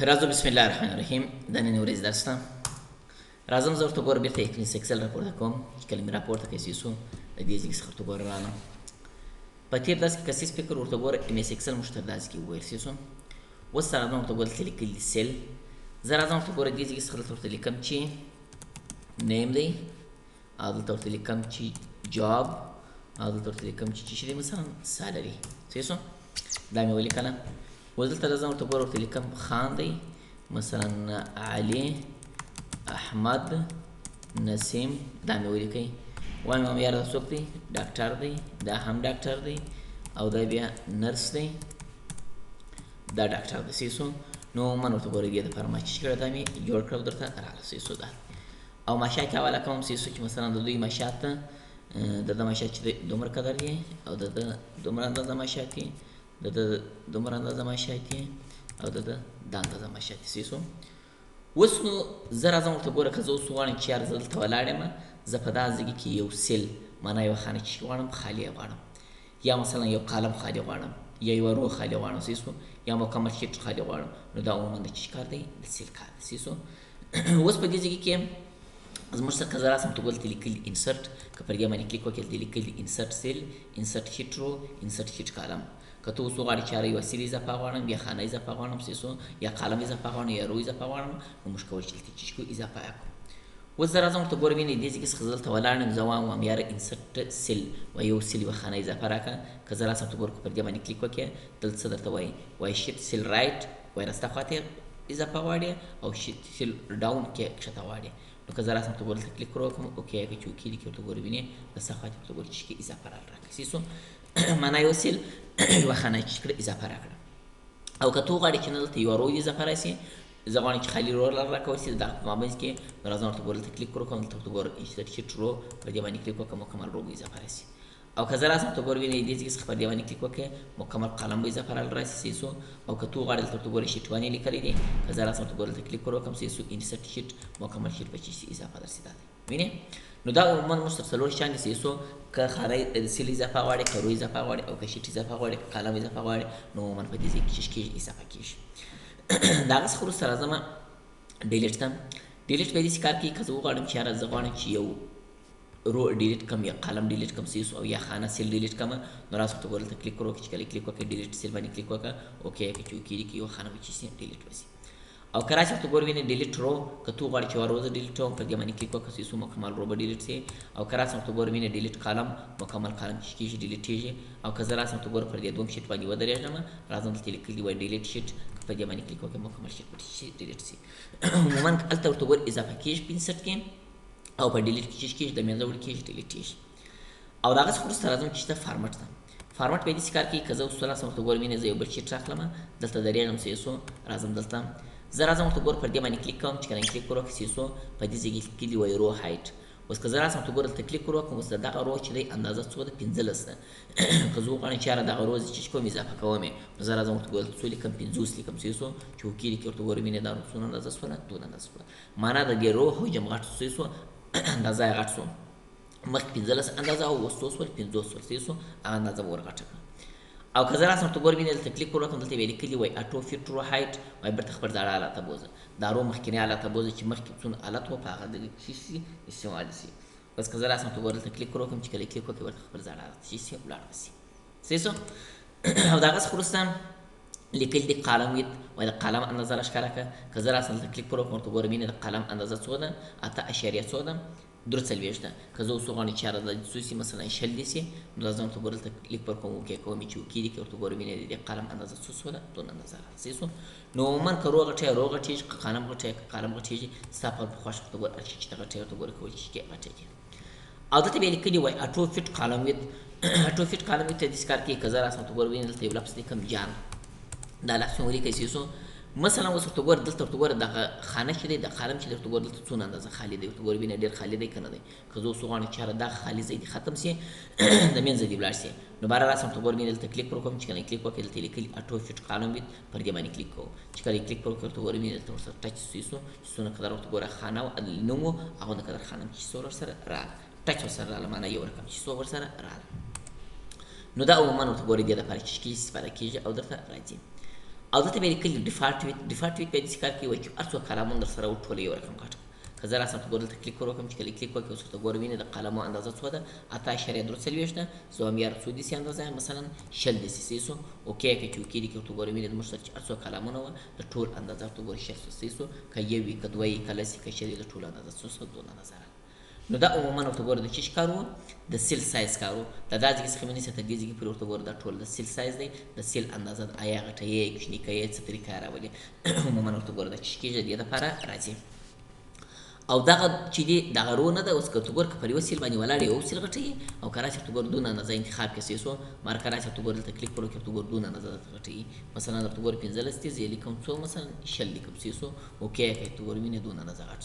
راځو بسم الله الرحمن الرحیم د نن ورځې درس ته راځم زه ورته ګوره بېرته اکس اکسل راپورته کوم چې کله مې راپورته کړی سیسو د دې ځای څخه ورته ګوره رالم په تېر درس کې کسیز فکر ورته ګوره ام اس اکسل موږ ته داسې کې وویل سیسو اوس راځم ورته ګوره دلته لیکلي دي سیل زه راځم ورته ګوره دې ځای څخه دلته ورته لیکم چې نیم دی او دلته ورته لیکم چې جاب او دلته ورته لیکم چې څه شی دی مثلا سالري سیسو دا مې ولیکله اوس دلته راځم ورته ګوره ورته لیکم خان دی مثلا علي احمد نسیم دا مې ولیکئ وایم هم یاره څوک دی ډاکټر دی دا هم ډاکټر دی او دا بیا نرس دی دا ډاکټر دی سیسو نو من ورته ګوره دې دپاره ما چې کړه دا مې جوړ کړه درته راغله سیسو دا او ماشات حواله کوم سیسو چې مثلا د دوی ماشات د ماشات چې دومره قدر دی او د دومره اندازه ماشات دی د دومره اندازه ماشات دی او د اندازه ماشات دی سیسو اوس نو زه راځم ورته ګوره که زه اوس غواړم چې یار زه دلته ولاړ یم زه په دا ځای کې یو سیل معنا یوه خانه چې غواړم خالي غواړم یا مثلا یو قلم خالي غواړم یا یوه رو خالي غواړم سیسو یا مکمل شیټ خالي غواړم نو دا عموما د چی کار دی د سیل کار دی سیسو اوس په دې ځای کې زموږ سره که زه راسم ته دلته لیکلي انسرټ که پر دې باندې کلیک وکړې دلته لیکلي انسرټ سیل انسرټ هیټ رو انسرټ هیټ کالم که ته اوس وغواړې چې یو سیل اضافه غواړم یا خانه اضافه غواړم سیسو یا قلم اضافه غواړم یا رو اضافه غواړم نو موږ کولی چې دلته چی کړو اضافه یې کړو اوس زه راځم ورته ګوره وینې دې ځای کې څخه زه دلته ولاړ یم زه وایم یاره انسرټ سیل و یو سیل یوه خانه اضافه راکړه که زه راسم ته ګوره که پر دې باندې کلیک وکړې دلته څه درته وایي وایي شیټ سیل رایټ وایي راسته خواته اضافه غواړې او شیټ سیل ډاون کې کښته غواړې نو که زه راسم ته ګوره دلته کلیک وکړم اوکې که چې اوکې دي کې ورته ګوره وینې راسته خواته ورته ګوره چې اضافه راکړه سیسو معنا یو سیل یوه خانه چې کړه اضافه راکړه او که ته وغواړې چې نه دلته یوه رو اضافه راسي زه غواړم چې خالي رو راکول شي د په مابینځ کې نو راځم ورته ګوره دلته کلیک وکړم دلته ورته ګوره انسرټ شیټ رو پر دې باندې کلیک وکړم مکمل رو به اضافه راسي او که زه راسم ته ګوره وینې دې ځای څخه پر دې باندې کلیک وکړې مکمل قلم به اضافه راسي سیسو او که ته وغواړې دلته ورته ګوره شیټ وانې لیکلی دی که زه راسم ته ګوره دلته کلیک وکړم سیسو انسرټ شیټ مکمل شیټ به چې اضافه درسي دا دی وینې نو دا عموما موږ سره څلور شیان دي سیسو که خانه سیل اضافه غواړې که رو اضافه غواړې او که شیټ اضافه غواړې که قلم اضافه غواړې نو عموما په دې ځای کې کېږي اضافه کېږي د هغه څخه وروسته راځم ډیلیټ ته ډیلیټ په داسې کار کې که زه وغواړم چې یاره زه غواړم چې یو رو ډیلیټ کم یا قلم ډیلیټ کم سیسو او یا خانه سیل ډیلیټ کم نو راځه ورته ګوره دلته کلیک وکړو چې کله کلیک وکړې ډیلیټ سیل باندې کلیک وکړه اوکې که چې اوکې دي کې یو خانه به چې ډیلیټ وشي او که راشي ورته ګوره وینې ډیلیټ رو که ته وغواړې چې یوه رو زه ډیلیټ کوم پر دې باندې کلیک وکړه سیسو مکمل رو به ډیلیټ شي او که راسم ورته ګوره وینې ډیلیټ قلم مکمل قلم چې کېږي ډیلیټ کېږي او که زه راسم ورته ګوره پر دې دوم شیټ باندې ودرېږم راځم دلته لیکلي وایي ډیلیټ شیټ که په دې باندې کلیک وکړې مکمل شیټ به ډیلیټ شي عموما هلته ورته ګوره اضافه کېږي په انسرټ کې او په ډیلیټ کې چې کېږي د منځه وړل کېږي ډیلیټ کېږي او د هغه څخه وروسته راځم چې ته فارمټ ته فارمټ په داسې کار کې که زه اوس راسم ورته ګوره وینې زه یو بل شیټ راخلم دلته درېږم سیسو راځم دلته زه راځم ورته ګوره پر دې باندې کلیک کوم چې کله کلیک وکړم سیسو په دې ځای کې لیکلي وایي رو هایټ اوس که زه راسم ورته ګوره دلته کلیک وکړم اوس د دغه رو چې دی اندازه څو ده 15 ده که زه وغواړم چې یاره دغه رو زه چې کوم اضافه کوم یې نو زه راځم ورته ګوره څو لیکم 50 لیکم سیسو چې اوکې دي کې ورته ګوره وینې دا رو څونه اندازه شوله دونه اندازه شوله معنا د دې رو حجم غټ سیسو اندازه یې غټ شو مخکې 15 اندازه او اوس څو شول 50 شول سیسو هغه اندازه به ورغټه کړه او که زه راسم ورته ګوره وینې دلته کلیک وکړم دلته بیا لیکلي وایي اټو فیټ رو هایټ وایي بېرته خپل زاړه حالت ته بوځه دا رو مخکینی حالت ته بوځه چې مخکې څونه حالت و په هغه دغه شي شي استعمال شي بس که زه راسم ورته ګوره دلته کلیک وکړم چې کله کلیک وکړې ورته خپل زاړه حالت شي شي ولاړ به شي سیسو او د هغه څخه وروسته لیکلي دي قلم ویت وایي د قلم اندازه راښکاره کړه که زه راسم دلته کلیک وکړم ورته ګوره وینې د قلم اندازه څو ده 8.څو ده 3.40 ده که زه اوس وغواړم چې یاره د څو شي مثلا شل دي شي نو راځم ورته ګوره دلته کلیک وکړم اوکې کوم چې اوکې دي کې ورته ګوره وینې د دې قلم اندازه څو شوله دونه اندازه راځي نو عموما که رو غټی رو غټېږي که قلم غټی که قلم غټېږي ستا په خوښه ورته ګوره هر شي چې ته غټی ورته ګوره کولی شي چې غټېږي او دلته بیا لیکلي وایي اټو فیټ قلم ویت اټو فیټ قلم ویت ته داسې کار کې که زه راسم ورته ګوره وینې دلته یو لفظ لیکم جان دا لفظ مې ولیکئ سیسو مثلا اوس ورته ګوره دلته ورته ګوره دغه خانه چې دی د قلم چې دی ورته ګوره دلته څونه اندازه خالي دی ورته ګوره وینې ډېر خالي دی که نه دی که زه اوس وغواړم چې یاره دا خالي ځای دې ختم شي د منځه دې ولاړ شي نو باره راسم ورته ګوره وینې دلته کلیک وکړم چې کله کلیک وکړې دلته لیکلي اټو فیټ قلم ویت پر دې باندې کلیک کوم چې کله کلیک وکړې ورته ګوره وینې دلته ورسره ټچ سیسو چې څونه قدر ورته ګوره خانه نوم و هغه د قدر خانه چې څو ورسره راغله ټچ ورسره راغله معنا یو رقم چې څو ورسره راغله نو دا عموما ورته ګوره دې دپاره چې استفاده کېږي او درته راځي او دلته به لیکلي ډیفالټ ویت به داسې کار کوي چې هر څو کالمونه در سره وټولوي یو رقم غټ. که زه راسم ته ګور دلته کلیک وکړم چې کله کلیک وکړي اوس ورته ګور ویني د قلمو اندازه څو ده 8.43 ده زوم یار څو دي سي اندازه مثلا 60 دي سي سو اوکې کې چې اوکې دي کې ته ګور ویني د مشتر چې هر څو کلمونه و د ټول اندازه ته ګور 60 سو که یو وی که دوی کله سي که شری د ټول اندازه څو دونه نظر. نو دا عموما ورته ګور د چی کارو د سیل سایز کارو د دازګي څخه منی ست دیږي په ورته ګور د ټول د سیل سایز دی د سیل اندازه د آیا غټه یې کښنی کوي څه طریقه راولي عموما ورته ګور د چی کېږي د لپاره راځي او دغه چې دی دغه رو نه ده اوس که ته ګور که پر یو سیل باندې ولاړ یو سیل غټه او کله چې ته ګور دونه اندازه انتخاب کې سو مارکر چې ته ګور دلته کلیک کړو کې ته ګور دونه اندازه غټه مثلا ته ګور 15 دي زې لیکم څو مثلا شل لیکم سو اوکې کې ته ګور مینه دونه اندازه غټ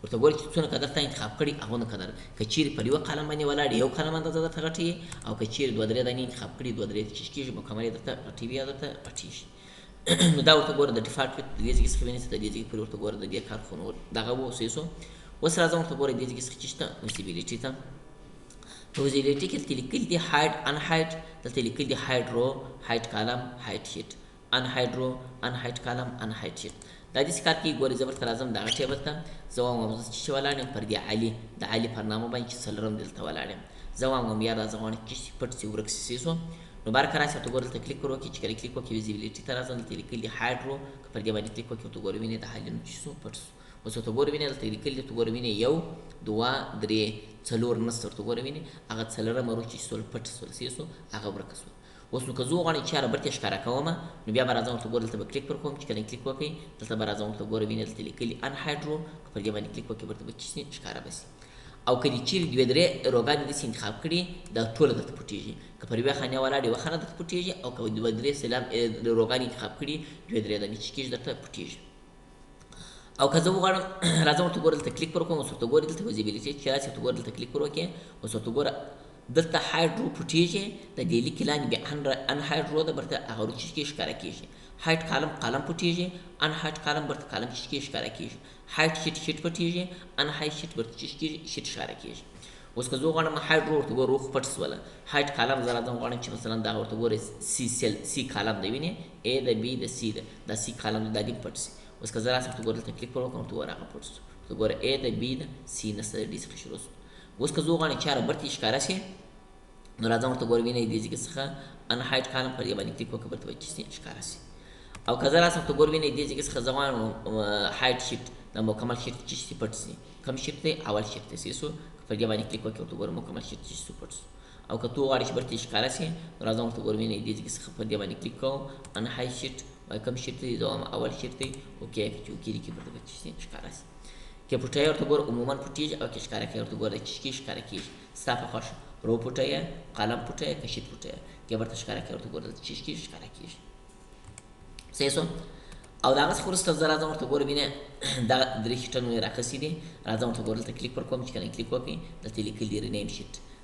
ورته ګوري چې څونه قدر ته انتخاب کړي هغه نه قدر کچیر په یو قلم باندې ولاړ یو قلم اندازه درته غټي او کچیر دوه درې دانې انتخاب کړي دوه درې چې کیږي مکمل درته غټي بیا درته غټي شي نو دا ورته ګوره د ډیفالټ د دې ځای څخه وینئ د دې ځای پر ورته ګوره د دې کار خو نو دغه و سیسو اوس راځم ورته ګوره د دې ځای څخه چشته ویزیبیلیټي ته په ویزیبیلیټي کې دلته لیکل دي هایډ ان هایډ دلته لیکل دي هایډ رو هایډ کالم هایډ شیټ ان هایډ رو ان هایډ کالم ان هایډ شیټ دا دې کار کې ګوري زبر تر اعظم دا ټیبل ته زوام چې ولاړم پر دی علي د علي پر نامه باندې سلرم دلته ولاړم زوام یا راځوان چې پټ سی ورک سیسو نو بار کرا چې تو ګورل ته کلیک ورو کې چې کلیک وکړي ویزیبیلیټي تر اعظم ته لیکلي هایډرو پر دی باندې کلیک وکړي تو ګورې ویني د حل نو چې سو پټ اوس ته ګورې ویني ته لیکلي تو ګورې ویني یو دوا درې څلور نستر تو ګورې ویني هغه څلرم ورو چې سول پټ سول سیسو هغه ورکسو اوس نو که زه وغواړم چې برته ښکاره کوم نو بیا به راځم ورته ګورل ته به کلیک پر کوم چې کله کلیک وکړئ دلته به راځم ورته ګوره وینې دلته لیکلي ان هایډرو که پر دې باندې کلیک وکړئ برته به چی ښکاره به سي او که دې چیرې دوې درې روګانې داسې انتخاب کړي دا ټوله درته پټېږي که پر یوې خانې ولاړ یوه خانه درته پټېږي او که دوه درې سلام روګانې انتخاب کړي دوې درې دانې چې کېږي درته پټېږي او که زه وغواړم راځم ورته ګوره دلته کلیک پر کوم اوس ورته ګورې دلته ویزیبیلیټي چې راسي ورته ګوره دلته کلیک پر وکړې اوس ورته ګوره دلته هایډرو پټېږي د دې لیکې لاندې بیا ان هایډرو ده برته هغه ورو چې ښکاره کېږي هایډ قلم پټېږي ان هایډ قلم برته قلم چې ښکاره کېږي هایډ شیټ پټېږي ان هایډ شیټ برته چې شیټ ښکاره کېږي اوس که زه وغواړم هایډرو ورته ګوره روخ پټ سوله هایډ قلم زه راځم غواړم چې مثلا دا ورته ګوره سی قلم دی وینې ا د بي د سی ده دا سی قلم دا دې پټ سي اوس که زه راسم ورته ګوره دلته کلیک پر وکړم ورته ګوره هغه پټ سو ورته ګوره ا د بي د سی نسته د ډي څخه شروع سو اوس که زه وغواړم چې هغه برته ښکاره شي نو راځم ورته ګور وینئ دې ځای څخه ان هایډ کالم پر دې باندې کلیک وکړئ برته به چې ښکاره سي او که زه راسم ورته ګور وینئ دې ځای څخه زه غواړم هایډ شیټ د مکمل شیټ چې پټ سي کوم شیټ دی اول شیټ دی سیسو پر دې باندې کلیک وکړئ ورته ګور مکمل شیټ چې پټ سو او که تو غواړې چې برته ښکاره سي نو راځم ورته ګور وینئ دې ځای څخه پر دې باندې کلیک کوم ان هایډ شیټ کوم شیټ دی دوام اول شیټ دی اوکې چې اوکې کې برته به چې ښکاره سي که پټای ورته ګور عموما پټیږي او که ښکاره کوي ورته ګور چې ښکاره کیږي ستا په خوښه رو پټای قلم پټای که شیټ پټای که برته ښکاره کوي ورته ګور چې ښکاره کیږي صحیح سو او دا څه خورسته زه راځم ورته ګور وینې دا درې شیټونه راخسي دي راځم ورته ګور ته کلیک پر کوم چې کله کلیک وکړي دلته لیکلي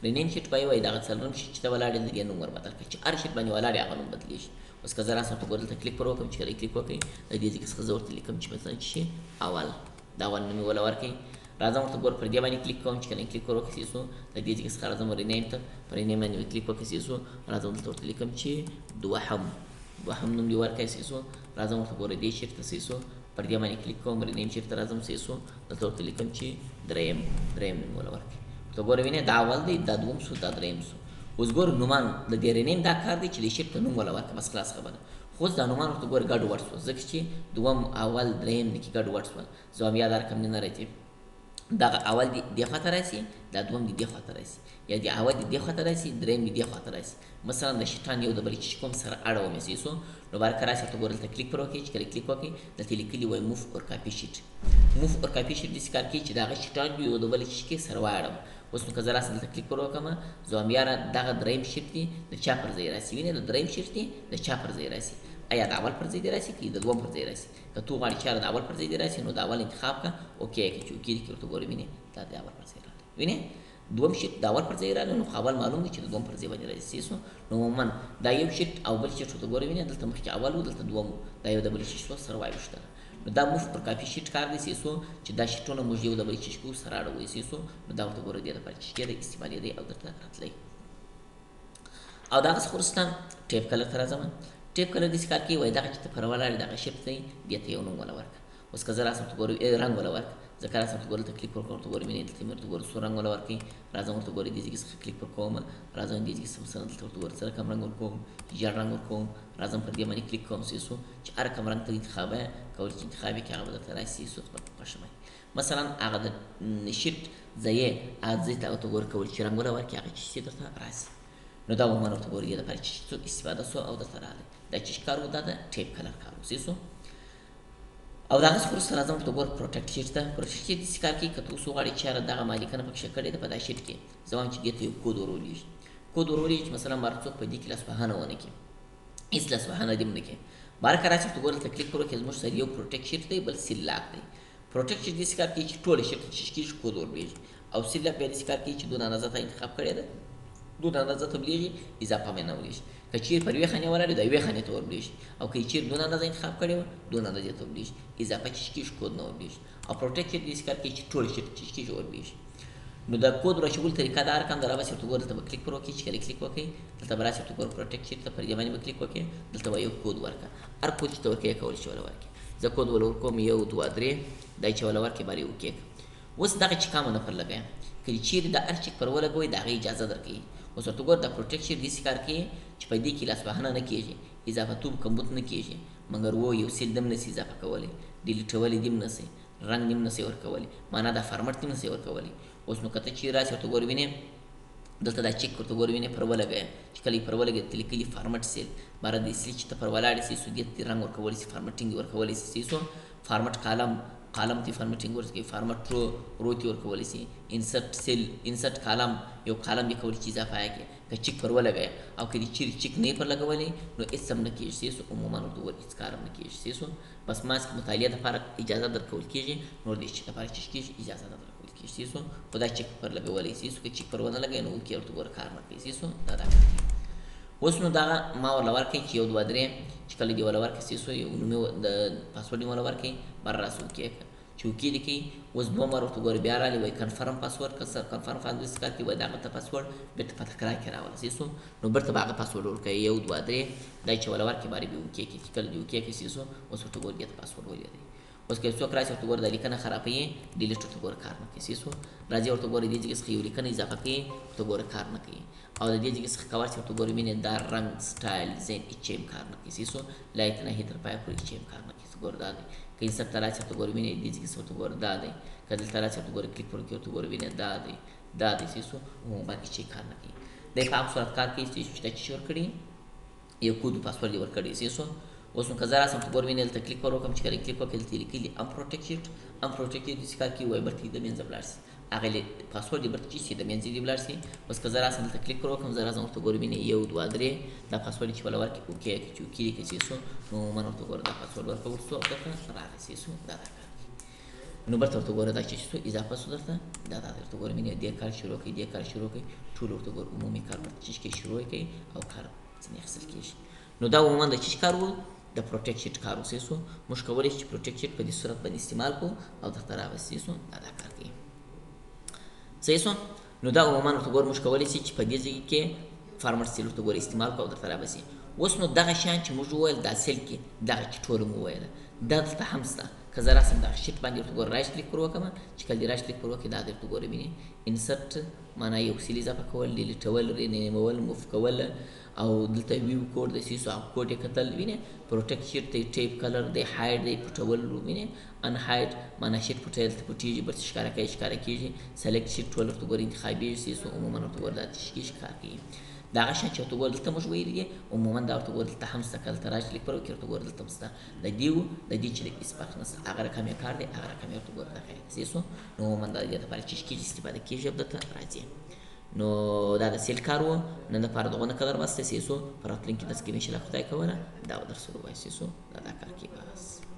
رینیم شیټ وایي دا څلورم شیټ چې ته ولاړې د دې نوم ور بدل کړي چې هر شیټ باندې ولاړې هغه نوم بدلی شي اوس که زه راسم ورته ګور ته کلیک پر وکړم چې کله کلیک وکړي د دې ځای څخه زه ورته لیکم چې مثلا چې اول دا اول نوم ولا ورکړي راځم ورته ګور پر دې باندې کلیک کوم چې کله کلیک وکړم سو د دې ځای څخه راځم رینیم ته پر رینیم باندې کلیک وکړم سو راځم ورته لیکم چې دوهم نوم دی ورکړي سو راځم ورته ګور دې شیټ ته سو پر دې باندې کلیک کوم رینیم شیټ ته راځم سو دلته ورته لیکم چې دریم نوم ولا ورکړي ته ګور وینې دا اول دی دا دوم سو دا دریم سو اوس ګور نومان د دې رینیم دا کار دی چې د شیټ ته نوم ولا ورکړي بس خلاص خبره خو دا نومان ورته ګور ګډ وډ سو ځکه چې دوم اول دریم کې ګډ وډ سو زوم یاد رقم نه راځي دا اول دی خاطر راسي دا دوم دی خاطر راسي یا دی اول دی خاطر راسي دریم دی خاطر راسي مثلا د شیطان یو د بل چې کوم سره اړه و مې سو نو بار کرا چې ته ګورل ته کلیک پر وکړي چې کلیک وکړي د لیکلي وای موف اور کاپی شیټ د کار کې چې دا شیطان یو د بل چې سره واړم اوس نو که زه راسم دلته کلیک پر وکړم زوم یاره دغه دریم شیټ دی د چا پر ځای راسي وینې د دریم شیټ دی د چا پر ځای راسي ایا د اول پر ځای دی راسي که د دوم پر ځای راسي که تو غواړې چې د اول پر ځای دی راسي نو د اول انتخاب کړه اوکې که چې اوکې کې ورته ګورې وینې دا د اول پر ځای راغلی وینې دوم شیټ د اول پر ځای راغلی نو اول معلوم دی چې د دوم پر ځای باندې راسي سو نو عموما دا یو شیټ او بل شیټ ورته ګورې وینې دلته مخکې اول و دلته دوم دا یو د بل شیټ سره وایوشته نو دا موف پر کاپی شیټ کار دی سو چې دا شیټونه موږ یو د بل شیټ کو سره اړوي سو نو دا ورته ګورې دی د پاتې شي د استعمالي دی او درته راتلی او دا څه خورستان ټیپ کلر ته راځم ټیپ کلر داسې کار کوي وایي دغه چې ته پر ولاړ دغه شیفت دی دې ته یو نوم وله ورکړه. اوس که زه راسم ته ګورو رنګ وله ورکړه، ځکه راسم ته ګورو دلته کلیک ورکوم، ورته ګورو مینې دلته مې ورته ګورو سور رنګ وله ورکوي، راځم ورته ګورو دې ځای کې څخه کلیک ورکوم، راځم دې ځای کې مثلا دلته ورته ګورو سره کوم رنګ ورکوم، ژیړ رنګ ورکوم، راځم پر دې باندې کلیک کوم سیسو چې هر کوم رنګ ته انتخابه کولی چې انتخاب یې کړي هغه به درته راشي سیسو خپل خوښه باندې. مثلا هغه د شیټ ځای هغه ځای ته ورته ګورو کولی چې رنګ وله ورکړي هغه چې درته راشي. نو دا عموما ورته ګورو دې لپاره چې استفاده سو او درته راغلی. دا چې کار و دا د ټیپ کلر کار و سیسو. او دا هغه وروسته راځم ورته ګورو پروټیکټ شیټ ته. پروټیکټ شیټ داسې کار کوي که ته اوس وغواړې چې یاره دغه مالیکنه پکې کړې ده په دا شیټ کې، زه وایم چې دې ته یو کود ورولېږي. کود ورولېږي چې مثلا بهر څوک په دې کې لاسوهنه ونه کړي، هېڅ لاسوهنه دې ونه کړي. بهر که راشي ورته ګورو دلته کلیک وکړو، زموږ سره یو پروټیکټ شیټ دی بل سیل لاک دی. پروټیکټ شیټ داسې کار کوي چې ټوله شیټ ته چې کېږي کود ورولېږي، او سیل لاک بیا داسې کار کوي چې دونه اندازه ته انتخاب کړې ده دونه اندازه ته ولېږي اضافه مې نه ولېږي. که چیرې پر یوې خانې ولاړې د یوې خانې ته ورولېږي، او که چیرې دونه اندازه انتخاب کړې وه دونه اندازې ته ورولېږي، اضافه چې کېږي کود نه ورولېږي. او پروټیکټ شیټ داسې کار کوي چې ټول شیټ چې کېږي ورولېږي. نو د کود راچولو طریقه دا رقم د راباسي ورته ګورو دلته به کلیک پر وکړئ، چې کله کلیک وکړئ دلته به راسي ورته ګورو پروټیکټ شیټ ته پر دې باندې به کلیک وکړئ، دلته به یو کود ورکړه. هر کود چې ته ورکوې کولی شي وله ورکړي. زه کود وله ورکوم 1 2 3 دا چې وله ورکړي بار یې اوکې. اوس دغه چیکامه نه پر لګویم، که چیرې د هر چیک پر ولګوئ د هغې اجازه درکوي. اوس ورته ګوره د پروټیکټ شیټ داسې کار کوي چې په دې کې لاسوهنه نه کېږي، اضافه توب کمبود نه کېږي، مګر یو سیل دم نسي اضافه کولی، ډیلیټولی دې هم نسي، رنګ دې هم نسي ورکولی، معنا دا فارمټ دې هم نسي ورکولی. اوس نو که ته چیرې راسې ورته ګوره وینې دلته دا چیک ورته ګوره وینې پر ولګوې، چې کله یې پر ولګوې دلته لیکلي فارمټ سیل باره د اصلي چې ته پر ولاړې سي سو دې ته رنګ ورکولی سي، فارمټینګ یې ورکولی سي سو فارمټ کالم تی فارمټینګ ورکوي، فارمټ رو تی ورکولی سي، انسرټ سیل انسرټ کالم یو کالم یې کولی چې اضافه یې کړي. که چیک پر ولګوې او که دې چیرې چیک نه یې پر لګولی نو هېڅ هم نه کېږي سیسو، عموما ورته وویل هېڅ کار هم نه کېږي سیسو. بس ماسک مطالعه دپاره اجازه درکول کېږي، نور د هېڅ چي دپاره چې کېږي اجازه نه درکول کېږي سیسو. خو دا چیک پر لګولی سیسو، که چیک پر ونه لګوې نو اوکې ورته ګوره کار نه کوي سیسو. دا کار کوي. اوس نو دغه ما ورله ورکړئ چې 1 2 3 چې کله دې ورله ورکړئ سیسو یو نوم د پاسورډ یې ورله ورکړئ بر راسه اوکې چې اوکې دې کوي. اوس دوه مره ورته ګورې بیا راغلی وایي کنفرم پاسورډ، که کنفرم داسې کار کوي وایي د هغه ته پاسورډ بېرته په تکرار کې راوله سیسو. نو بېرته به هغه پاسورډ ورکوي 1 2 3 دا چې ورله ورکړي بارې بیا اوکې کوي، چې کله دې اوکې کوي سیسو اوس ورته ګورې دې ته پاسورډ ولیدئ. اوس که څوک راشي ورته ګوره دا لیکنه خرابوي ډیلیټ ورته ګوره کار نه کوي سیسو. راځي ورته ګوره دې ځای څخه یو لیکنه اضافه کوي ورته ګوره کار نه کوي. او د دې ځای څخه کور چې ورته ګوره مینې دا رنګ سټایل ډیزاین هېڅ هم کار نه کوي سیسو. لایټ نه هې تر پایه پورې هېڅ هم کار نه کوي ګوره دا دی. که انسرټ ته راشي ورته ګوره مینې دې ځای څخه ورته ګوره دا دی، که دلته راشي ورته ګوره کلیک ورکړي ورته ګوره مینې دا دی سیسو. عموما هېڅ کار نه کوي. دی په هغه صورت کار کوي چې دا چې ورکړي یو کود پاسورډ یې ورکړی سیسو. اوس نو که زه راسم ته ګوره مینې دلته کلیک ور وکړم، چې کله کلیک وکړې دلته یې لیکلي ان پروټیکټ شیټ داسې کار کوي وایي برته یې د منځه ولاړ سي، هغه پاسورډ یې برته چې سي د منځه دې ولاړ سي. اوس که زه راسم دلته کلیک ور وکړم، زه راځم ورته ګوره مینې 1 2 3 دا پاسورډ چې وله ورکړي اوکې چې اوکې یې کړي سیسو. نو عموما ورته ګوره دا پاسورډ ورکول سو او درته راغی سیسو. دا کار کوي. نو برته ورته ګوره دا چې سو اضافه سو درته دا ورته ګوره مینې دې کار شروع کړي دې کار شروع کړي ټول ورته ګوره عمومي کار برته چې شروع کوي او کار ځینې اخیستل کېږي. نو دا عموما د چې کار و د پروټیکټ شیټ کار و سیسو. موږ کولی شو چې پروټیکټ شیټ په دې صورت باندې استعمال کړو او درته راوستي سیسو. دا کار کوي صحیح سو. نو دا عموما ورته ګوره موږ کولی شي چې په دې ځای کې فارمټ سیل ورته ګوره استعمال کړو او درته راوستي. اوس نو دغه شیان چې موږ وویل دا سیل کې دغه چې ټوله مو وویله دا دلته هم شته. که زه راسم دغه شیټ باندې ورته ګوره رایټ کلیک ور وکړم، چې کله دې رایټ کلیک ور وکړې دا درته ګوره وینې انسرټ معنا یو سیل اضافه کول، ډیلیټول، رینیمول، موف کول او دلته ویو کوډ د سیسو هغه کوډ یې کتل وینې. پروټیکټ شیټ دی، ټیپ کلر دی، هایډ دی پټول وینې، ان هایډ معنا شیټ پټول ته پټېږي برته ښکاره کوي ښکاره کېږي. سلیکټ شیټ ټول ورته ګوره انتخابېږي سیسو. عموما ورته ګوره دا ښکار کوي. دا هغه شیان چې ورته ګوره دلته موږ ویلي دي عموما دا ورته ګوره دلته هم شته. که دلته راشي کلیک پر وکړي ورته ګوره دلته هم شته. د دې چې د هېڅ فرق نشته، هغه رقم یې کار دی هغه رقم یې ورته ګوره دغه سیسو. نو عموما دا د دې لپاره چې کېږي استفاده کېږي او دلته راځي. نو دا د سیل کار و. نن دپاره دغونه قدر بس دی سیسو. په راتلونکي درس کې به انشاءالله خدای کوله دا به درسونه ووایي سیسو. دا کار کوي بس.